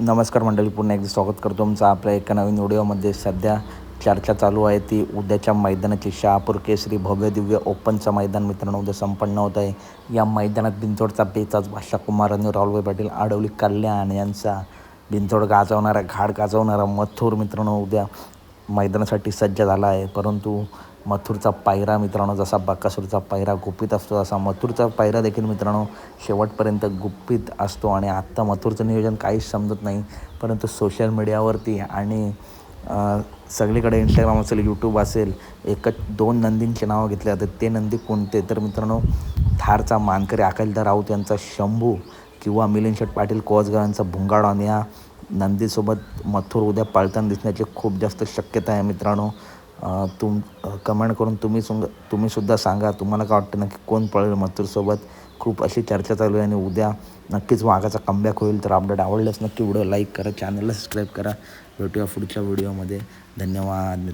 नमस्कार मंडळी, पुन्हा एकदा स्वागत करतो तुमचं आपल्या एका नवीन व्हिडिओमध्ये. सध्या चर्चा चालू आहे ती उद्याच्या मैदानाची. शहापूर केसरी भव्य दिव्य ओपनचं मैदान मित्रांनो उद्या संपन्न होत आहे. या मैदानात बिंजोडचा बेताज बादशाह कुमार आणि राहुलभाई पाटील आडवली कल्याण यांचा बिंजोड गाजवणारा, घाट गाजवणारा मथुर मित्रांनो उद्या मैदानासाठी सज्ज झाला आहे. परंतु मथुरचा पायरा मित्रांनो, जसा बकासूरचा पायरा गुपित असतो तसा मथुरचा पायरा देखील मित्रांनो शेवटपर्यंत गुपित असतो. आणि आत्ता मथुरचं नियोजन काहीच समजत नाही, परंतु सोशल मीडियावरती आणि सगळीकडे इंस्टाग्राम असेल, यूट्यूब असेल, एकच दोन नंदींचे नावं घेतले जातात. ते नंदी कोणते तर मित्रांनो, थारचा मानकरी अकलदा राऊत यांचा शंभू किंवा मिलिंद शेठ पाटील कोसगाव यांचा भुंगाड. आणि या नंदीसोबत मथुर उद्या पळताना दिसण्याची खूप जास्त शक्यता आहे मित्रांनो. कमेंट करून तुम्हीसुद्धा सांगा तुम्हाला काय वाटतं नक्की कोण पळेल मथुरसोबत. खूप अशी चर्चा चालू आहे आणि उद्या नक्कीच वाघाचा कमबॅक होईल. तर अपडेट आवडल्यास नक्की व्हिडिओ लाईक करा, चॅनलला सबस्क्राईब करा. भेटूया पुढच्या व्हिडिओमध्ये. धन्यवाद.